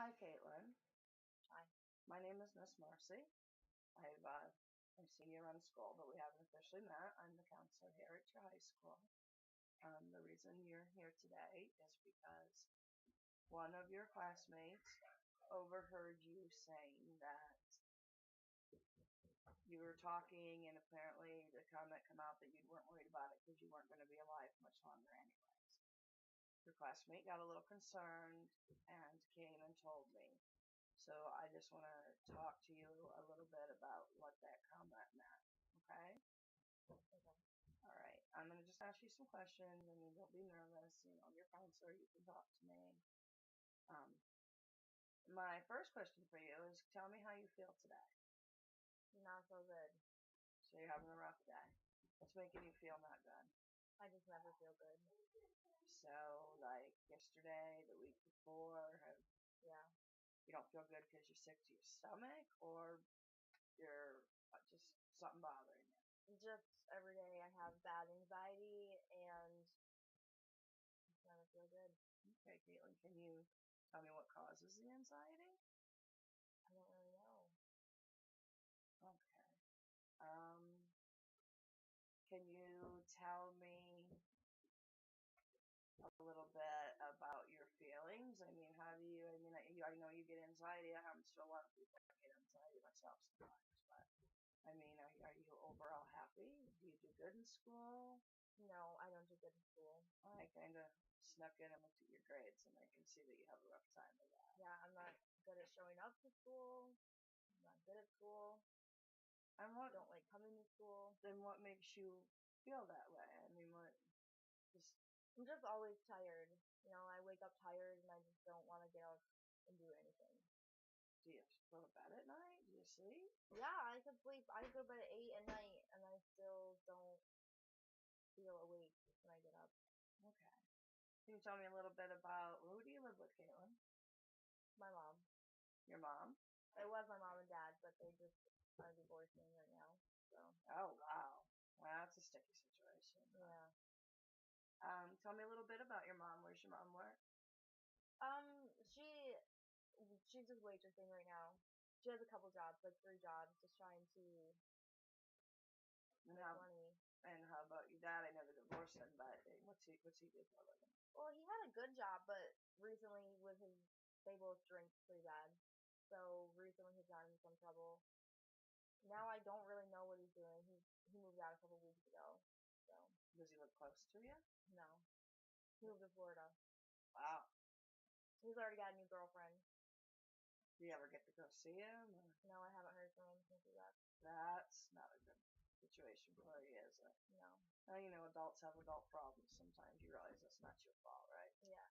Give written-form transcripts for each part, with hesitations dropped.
Hi, Caitlin. Hi. My name is Miss Marcy. I'm senior in school, but we haven't officially met. I'm the counselor here at your high school. The reason you're here today is because one of your classmates overheard you saying that you were talking, and apparently the comment came out that you weren't worried about it because you weren't going to be alive much longer anyways. Your classmate got a little concerned and came and told me. So I just want to talk to you a little bit about what that comment meant. Okay? Okay. All right. I'm going to just ask you some questions. I mean, don't be nervous. I'm your counselor. You can talk to me. Um, my first question for you is tell me how you feel today. Not so good. So you're having a rough day. What's making you feel not good? I just never feel good. So, like yesterday, the week before, Yeah. you don't feel good because you're sick to your stomach, or you're just something bothering you? Just every day I have bad anxiety and just never feel good. Okay, Caitlin, can you tell me what causes the anxiety? I don't really know. Okay. Can you tell me a little bit about your feelings? I mean, I know you get anxiety. It happens to a lot of people. I get anxiety myself sometimes, but I mean, are you overall happy? Do you do good in school? No, I don't do good in school. I kind of snuck in and looked at your grades, and I can see that you have a rough time with that. Yeah, I'm not good at showing up to school. I'm not good at school. And I don't like coming to school. then what makes you feel that way? I mean, I'm just always tired. I wake up tired and I just don't want to get up and do anything. do you go to bed at night? Do you sleep? Yeah, I could sleep. I go to bed at 8 at night and I still don't feel awake when I get up. Okay. Can you tell me a little bit about who do you live with, Caitlin? My mom. Your mom? It was my mom and dad, but they just are divorcing right now. So Oh, wow. Well, that's a sticky situation. yeah. Tell me a little bit about your mom. Where's your mom work? She's just waitressing right now. She has a couple jobs, like 3 jobs, just trying to And make money. how about your dad? I know they're divorcing, but what's he do for a living? Well, he had a good job, but recently they both drink pretty bad. So recently he's gotten in some trouble. Now I don't really know what he's doing. He moved out a couple weeks ago. So Does he live close to you? no, he moved to Florida. Wow. He's already got a new girlfriend. Do you ever get to go see him? Or? No, I haven't heard from him since he left. That's not a good situation for you, is it? No. Well, adults have adult problems. Sometimes you realize that's not your fault, right? Yeah.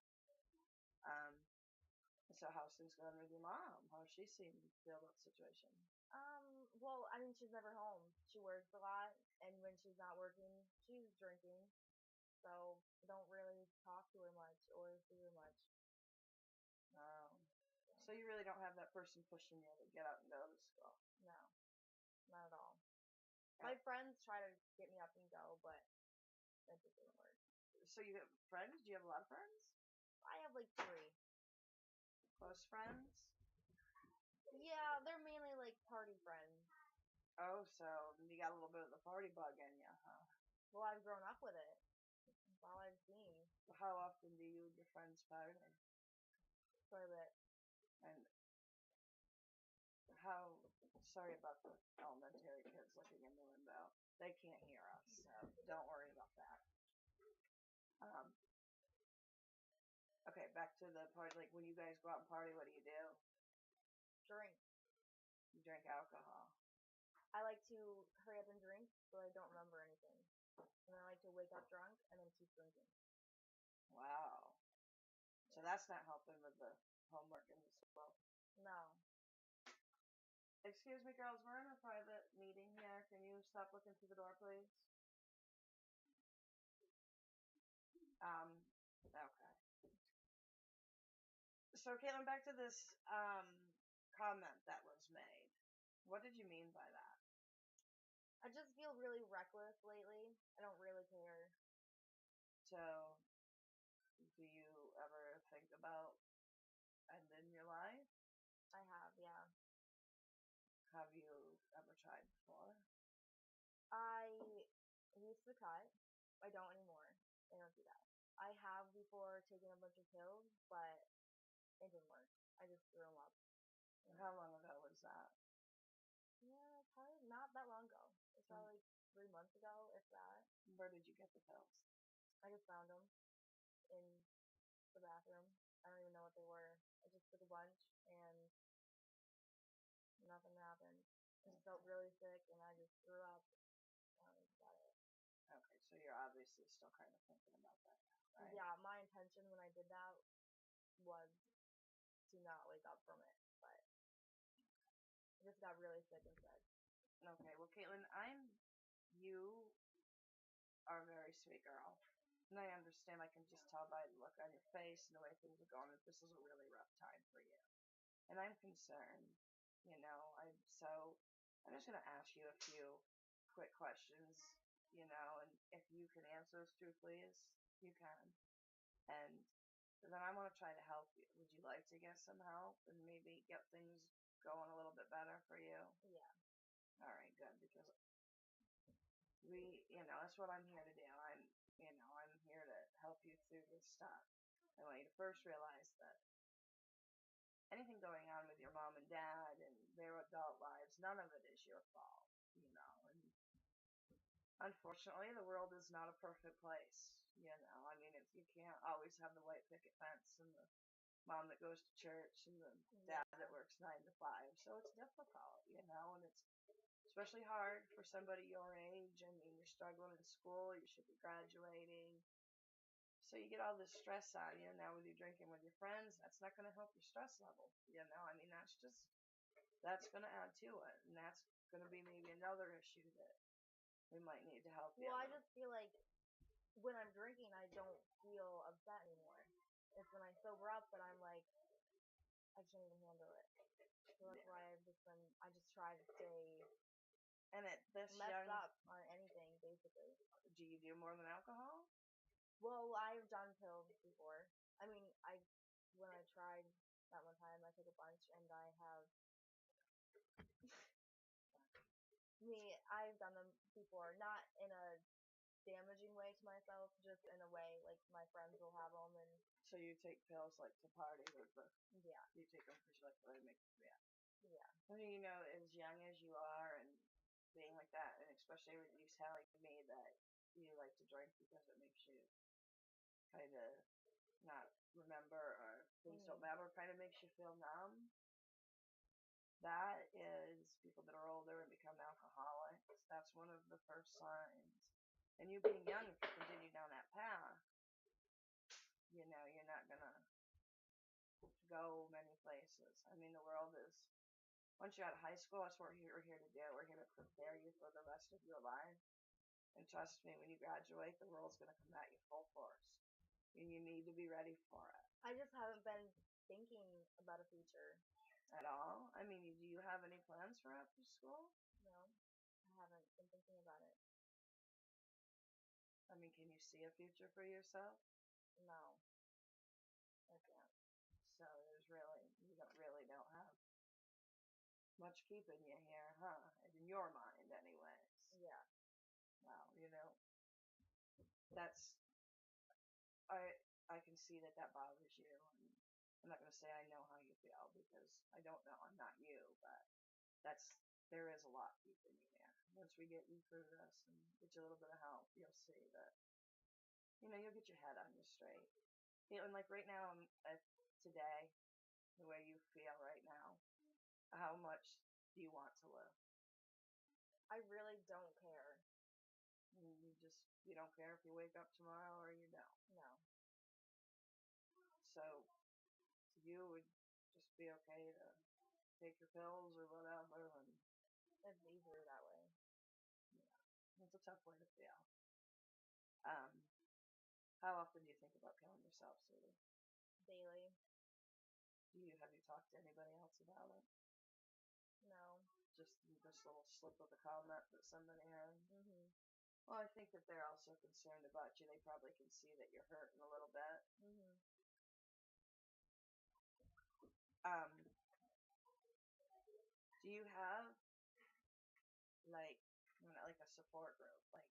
So how's things going with your mom? How does she feel about the situation? Well, I mean, she's never home. She works a lot, and when she's not working, she's drinking. So I don't really talk to her much or see her much. So you really don't have that person pushing you to get out and go to school? No, not at all. My friends try to get me up and go, but that just doesn't work. So you have friends? Do you have a lot of friends? I have like 3. Close friends? Yeah, they're mainly like party friends. Oh, so you got a little bit of the party bug in you, huh? Well, I've grown up with it. That's all I've seen. How often do you and your friends party? Quite a bit. And sorry about the elementary kids looking in the window. They can't hear us, so don't worry about that. Okay, back to the party. Like when you guys go out and party, what do you do? Drink. You drink alcohol. I like to hurry up and drink so I don't remember anything. And I like to wake up drunk and then keep drinking. Wow. So that's not helping with the homework and the school. No. Excuse me, girls. We're in a private meeting here. Can you stop looking through the door, please? Okay. So, Caitlin, back to this comment that was made. What did you mean by that? I just feel really reckless lately. I don't really care. So, do you ever think about ending your life? used to cut. I don't anymore. I don't do that. I have before taken a bunch of pills, but it didn't work. I just threw them up. How long ago was that? Yeah, probably not that long ago. It's probably like 3 months ago, if that. Where did you get the pills? I just found them in the bathroom. I don't even know what they were. I just took a bunch and nothing happened. I just felt really sick and I just threw up. That was about it. Okay, so you're obviously still kind of thinking about that now, right? Yeah, my intention when I did that was to not wake up from it, but I just got really sick instead. Okay, well, Caitlin, you are a very sweet girl. And I understand, I can just tell by the look on your face and the way things are going that this is a really rough time for you. And I'm concerned, so I'm just going to ask you a few quick questions, and if you can answer those truthfully, you can. And then I want to try to help you. Would you like to get some help and maybe get things going a little bit better for you? Yeah. All right, good, because that's what I'm here to do. I'm here to help you through this stuff. I want you to first realize that anything going on with your mom and dad and their adult lives, none of it is your fault, and unfortunately the world is not a perfect place. I mean, you can't always have the white picket fence and the mom that goes to church and the dad that works 9 to 5. So it's difficult, and it's especially hard for somebody your age. I mean, you're struggling in school, you should be graduating. So you get all this stress on you. Now with you drinking with your friends, that's not going to help your stress level. I mean, that's going to add to it. And that's going to be maybe another issue that we might need to help you Well, I with. just feel like when I'm drinking, I don't feel upset anymore. It's when I sober up that I'm like, I can't even handle it. So that's why I just try to stay And at this messed young, up on anything, basically. do you do more than alcohol? Well, I've done pills before. I mean, when I tried that one time, I took a bunch, and I've done them before, not in a damaging way to myself, just in a way like my friends will have them, and So you take pills like to party with yeah, you take them because you like the way they make you feel. yeah. I mean, as young as you are and being like that, and especially with you telling me that you like to drink because it makes you kind of not remember or things don't matter, kind of makes you feel numb. That is people that are older and become alcoholics. That's one of the first signs. And you being young, if you continue down that path, you're not gonna go many places. I mean, the world is. Once you're out of high school, that's what we're here to do. We're here to prepare you for the rest of your life. And trust me, when you graduate, the world's going to come at you full force. And you need to be ready for it. I just haven't been thinking about a future. At all? I mean, do you have any plans for after school? No, I haven't been thinking about it. I mean, can you see a future for yourself? No, I can't. So you don't have much keeping you here, huh? In your mind, anyways. Yeah. Well, that's I can see that bothers you, and I'm not gonna say I know how you feel because I don't know. I'm not you, but there is a lot keeping you here. Once we get you through this and get you a little bit of help, you'll see that you'll get your head on you straight. And like right now, today, the way you feel right now, how much do you want to live? I really don't care. You don't care if you wake up tomorrow or you don't. No. So you would just be okay to take your pills or whatever, and It's easier that way. it's a tough way to feel. Um, how often do you think about killing yourself, sweetie? Daily. Have you talked to anybody else about it? No. Just this little slip of a comment that somebody had. Mhm. Well, I think that they're also concerned about you. They probably can see that you're hurting a little bit. Mhm. Um, do you have like a support group? Like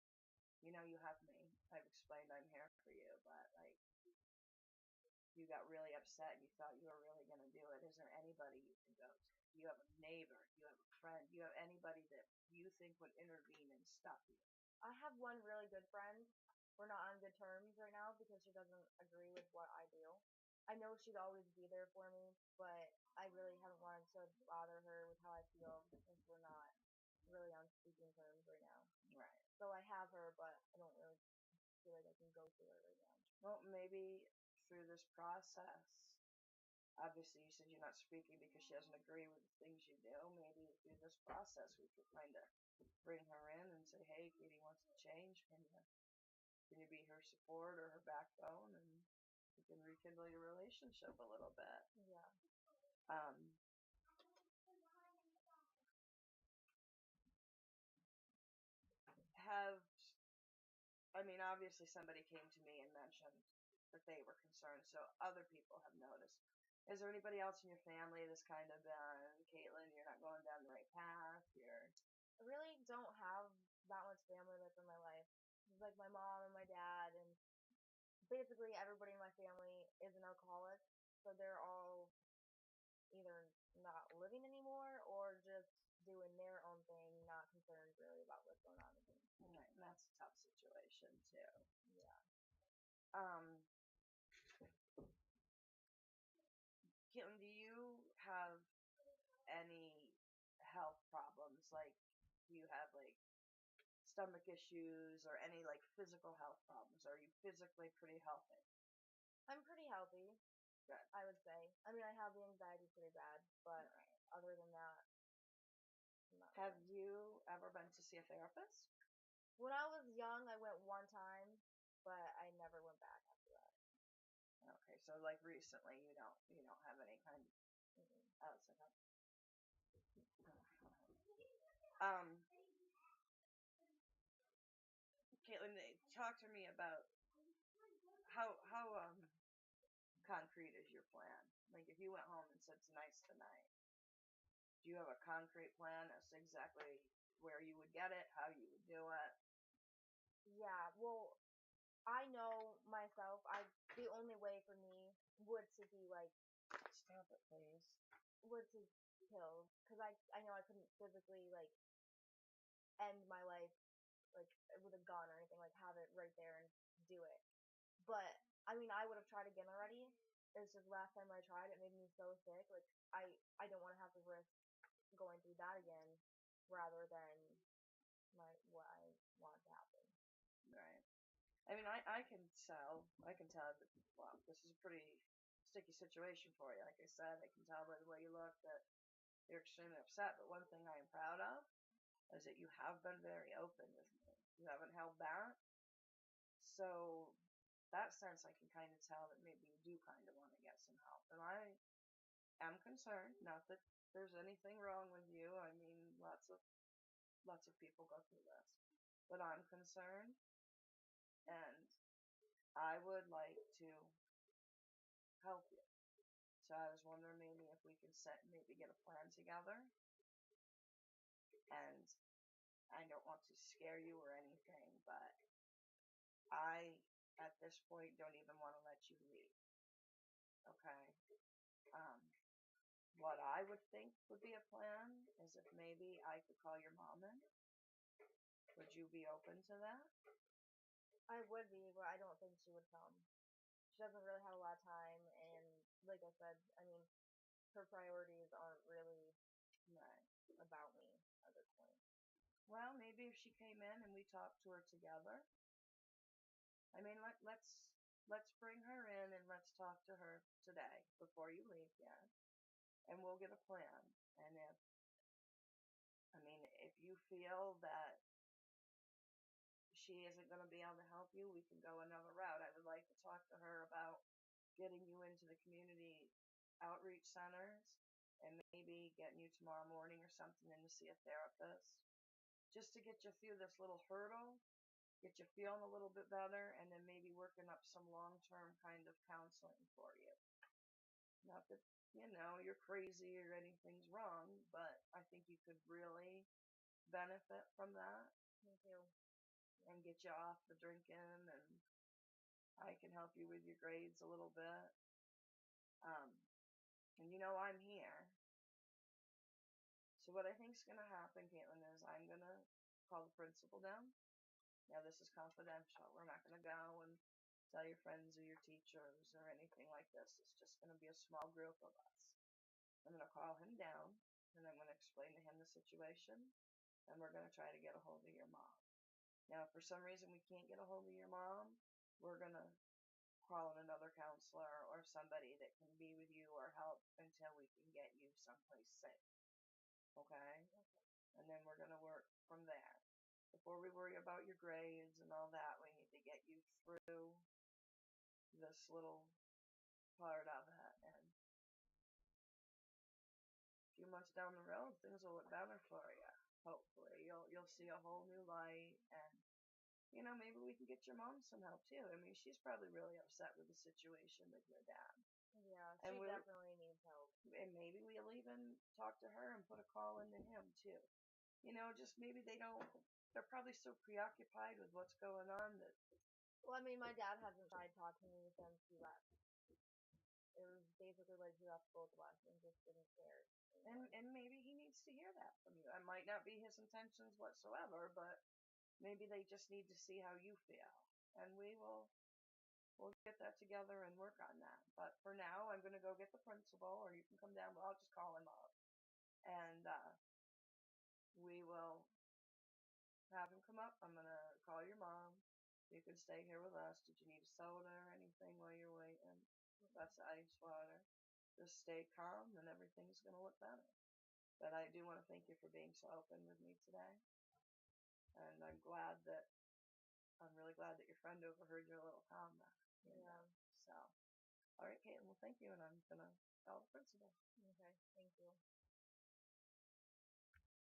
you know, you have me. I've explained I'm here for you, but like, you got really upset and you thought you were really going to do it. Is there anybody you can go to? Do you have a neighbor? Do you have a friend? Do you have anybody that you think would intervene and stop you? I have one really good friend. We're not on good terms right now because she doesn't agree with what I do. I know she'd always be there for me, but I really haven't wanted to bother her with how I feel since we're not really on speaking terms right now. Right. So I have her, but I don't really feel like I can go to her right now. Well, maybe through this process, obviously you said you're not speaking because she doesn't agree with the things you do. Maybe through this process we could kind of bring her in and say, hey, Katie wants to change. Can you be her support or her backbone, and you can rekindle your relationship a little bit. Yeah. Um, have I mean, obviously somebody came to me and mentioned that they were concerned, so other people have noticed. Is there anybody else in your family that's kind of been, Caitlin, you're not going down the right path? I really don't have that much family that's in my life. It's like my mom and my dad, and basically everybody in my family is an alcoholic, so they're all either not living anymore or just doing their own thing, not concerned really about what's going on with me. Right, and that's a tough situation too. Yeah. Um, Caitlin, do you have any health problems? Like, do you have like stomach issues or any like physical health problems? Are you physically pretty healthy? I'm pretty healthy, Good. I would say. I mean, I have the anxiety pretty bad, but Right. other than that, not Have really. you ever been to see a therapist? When I was young, I went one time, but I never went back after that. Okay, so like recently you don't have any kind of Mm-mm. outside help. Um, Caitlin, talk to me about how concrete is your plan? Like if you went home and said tonight's the night, do you have a concrete plan as to exactly where you would get it, how you would do it? Yeah, well, I know myself. The only way for me would to be like Stop it, please. would to pills, because I know I couldn't physically like end my life like with a gun or anything, like have it right there and do it. But I mean, I would have tried again already. It's just last time I tried, it made me so sick. Like I don't want to have to risk going through that again, rather than what I want to happen. Right. I mean, I can tell that, wow, this is a pretty sticky situation for you. Like I said, I can tell by the way you look that you're extremely upset. But one thing I am proud of is that you have been very open with me. You haven't held back. So that sense, I can kind of tell that maybe you do kind of want to get some help. And I am concerned. Not that there's anything wrong with you. I mean, lots of people go through this, but I'm concerned, and I would like to help you. So I was wondering maybe if we could maybe get a plan together. And I don't want to scare you or anything, but I, at this point, don't even want to let you leave. Okay? Um, what I would think would be a plan is if maybe I could call your mom in. Would you be open to that? I would be, but I don't think she would come. She doesn't really have a lot of time, and like I said, I mean, her priorities aren't really Right. about me at this point. Well, maybe if she came in and we talked to her together. I mean, let's bring her in and let's talk to her today before you leave yet, and we'll get a plan. And if you feel that she isn't going to be able to help you, we can go another route. I would like to talk to her about getting you into the community outreach centers and maybe getting you tomorrow morning or something in to see a therapist just to get you through this little hurdle, get you feeling a little bit better, and then maybe working up some long-term kind of counseling for you. Not that, you're crazy or anything's wrong, but I think you could really benefit from that. Me too. and get you off the drinking, and I can help you with your grades a little bit. Um, and I'm here. So what I think is going to happen, Caitlin, is I'm going to call the principal down. Now, this is confidential. We're not going to go and tell your friends or your teachers or anything like this. It's just going to be a small group of us. I'm going to call him down, and I'm going to explain to him the situation, and we're going to try to get a hold of your mom. Now, if for some reason we can't get a hold of your mom, we're going to call in another counselor or somebody that can be with you or help until we can get you someplace safe. Okay? And then we're going to work from there. Before we worry about your grades and all that, we need to get you through this little part of it. And a few months down the road, things will look better for you. Hopefully, you'll see a whole new light, and maybe we can get your mom some help too. I mean, she's probably really upset with the situation with your dad. Yeah, And she definitely needs help. And maybe we'll even talk to her and put a call into him too. Just maybe they're probably so preoccupied with what's going on that. Well, I mean, my dad hasn't tried talking to me since he left. It was basically like he left school to us and just didn't care. And maybe he needs to hear that from you. It might not be his intentions whatsoever, but maybe they just need to see how you feel. And we'll get that together and work on that. But for now, I'm going to go get the principal, or you can come down, but I'll just call him up. And we will have him come up. I'm going to call your mom. You can stay here with us. Did you need a soda or anything while you're waiting? That's ice water. Just stay calm and everything's going to look better. But I do want to thank you for being so open with me today. And I'm really glad that your friend overheard your little comment. Yeah. So, all right, Caitlin, well, thank you. And